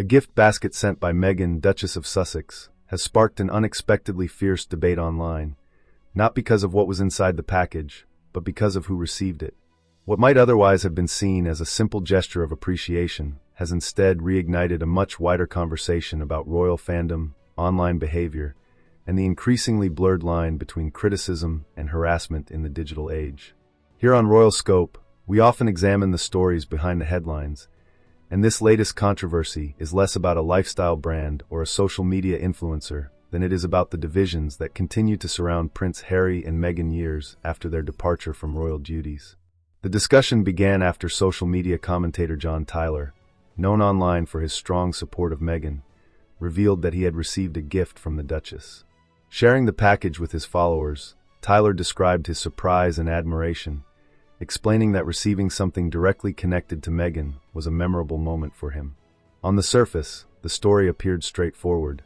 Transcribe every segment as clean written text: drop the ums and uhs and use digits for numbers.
A gift basket sent by Meghan, Duchess of Sussex, has sparked an unexpectedly fierce debate online, not because of what was inside the package, but because of who received it. What might otherwise have been seen as a simple gesture of appreciation has instead reignited a much wider conversation about royal fandom, online behavior, and the increasingly blurred line between criticism and harassment in the digital age. Here on Royal Scope, we often examine the stories behind the headlines, and this latest controversy is less about a lifestyle brand or a social media influencer than it is about the divisions that continue to surround Prince Harry and Meghan years after their departure from royal duties. The discussion began after social media commentator John Tyler, known online for his strong support of Meghan, revealed that he had received a gift from the Duchess. Sharing the package with his followers, Tyler described his surprise and admiration, explaining that receiving something directly connected to Meghan was a memorable moment for him. On the surface, the story appeared straightforward.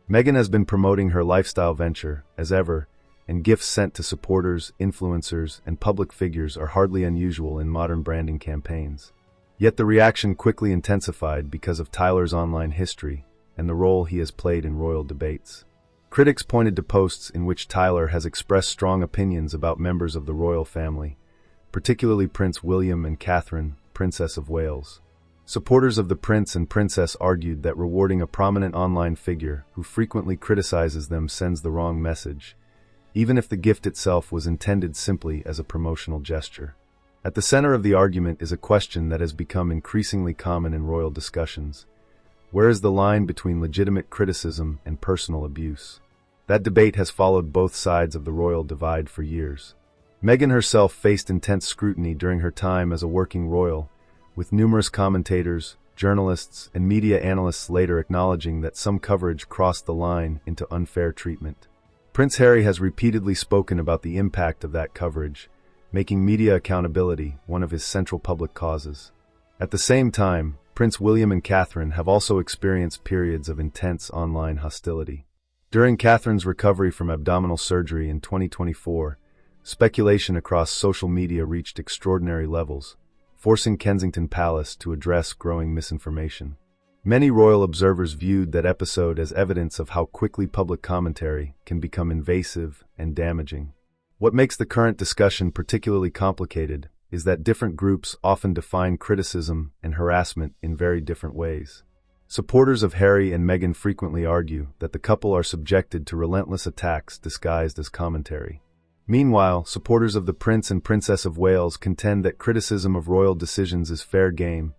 Meghan has been promoting her lifestyle venture, as ever, and gifts sent to supporters, influencers, and public figures are hardly unusual in modern branding campaigns. Yet the reaction quickly intensified because of Tyler's online history and the role he has played in royal debates. Critics pointed to posts in which Tyler has expressed strong opinions about members of the royal family, particularly Prince William and Catherine, Princess of Wales. Supporters of the prince and princess argued that rewarding a prominent online figure who frequently criticizes them sends the wrong message, even if the gift itself was intended simply as a promotional gesture. At the center of the argument is a question that has become increasingly common in royal discussions. Where is the line between legitimate criticism and personal abuse? That debate has followed both sides of the royal divide for years. Meghan herself faced intense scrutiny during her time as a working royal, with numerous commentators, journalists, and media analysts later acknowledging that some coverage crossed the line into unfair treatment. Prince Harry has repeatedly spoken about the impact of that coverage, making media accountability one of his central public causes. At the same time, Prince William and Catherine have also experienced periods of intense online hostility. During Catherine's recovery from abdominal surgery in 2024, speculation across social media reached extraordinary levels, forcing Kensington Palace to address growing misinformation. Many royal observers viewed that episode as evidence of how quickly public commentary can become invasive and damaging. What makes the current discussion particularly complicated is that different groups often define criticism and harassment in very different ways. Supporters of Harry and Meghan frequently argue that the couple are subjected to relentless attacks disguised as commentary. Meanwhile, supporters of the Prince and Princess of Wales contend that criticism of royal decisions is fair game,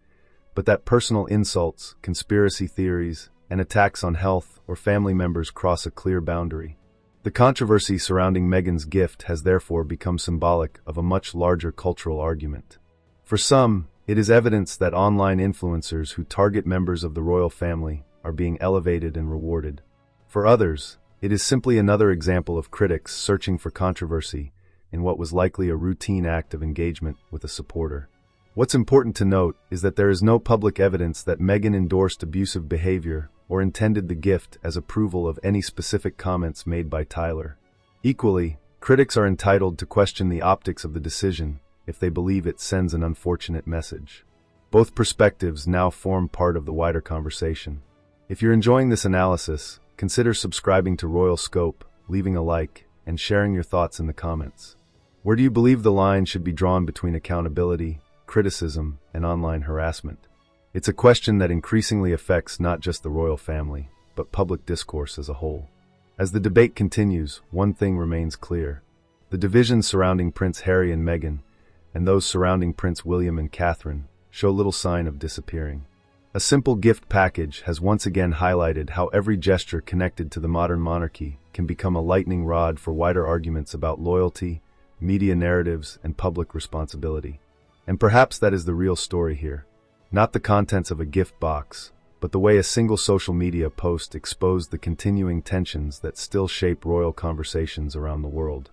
but that personal insults, conspiracy theories, and attacks on health or family members cross a clear boundary. The controversy surrounding Meghan's gift has therefore become symbolic of a much larger cultural argument. For some, it is evidence that online influencers who target members of the royal family are being elevated and rewarded. For others, it is simply another example of critics searching for controversy in what was likely a routine act of engagement with a supporter. What's important to note is that there is no public evidence that Meghan endorsed abusive behavior or intended the gift as approval of any specific comments made by Tyler. Equally, critics are entitled to question the optics of the decision if they believe it sends an unfortunate message. Both perspectives now form part of the wider conversation. If you're enjoying this analysis, consider subscribing to Royal Scope, leaving a like, and sharing your thoughts in the comments. Where do you believe the line should be drawn between accountability, criticism, and online harassment? It's a question that increasingly affects not just the royal family, but public discourse as a whole. As the debate continues, one thing remains clear. The divisions surrounding Prince Harry and Meghan, and those surrounding Prince William and Catherine, show little sign of disappearing. A simple gift package has once again highlighted how every gesture connected to the modern monarchy can become a lightning rod for wider arguments about loyalty, media narratives, and public responsibility. And perhaps that is the real story here. Not the contents of a gift box, but the way a single social media post exposed the continuing tensions that still shape royal conversations around the world.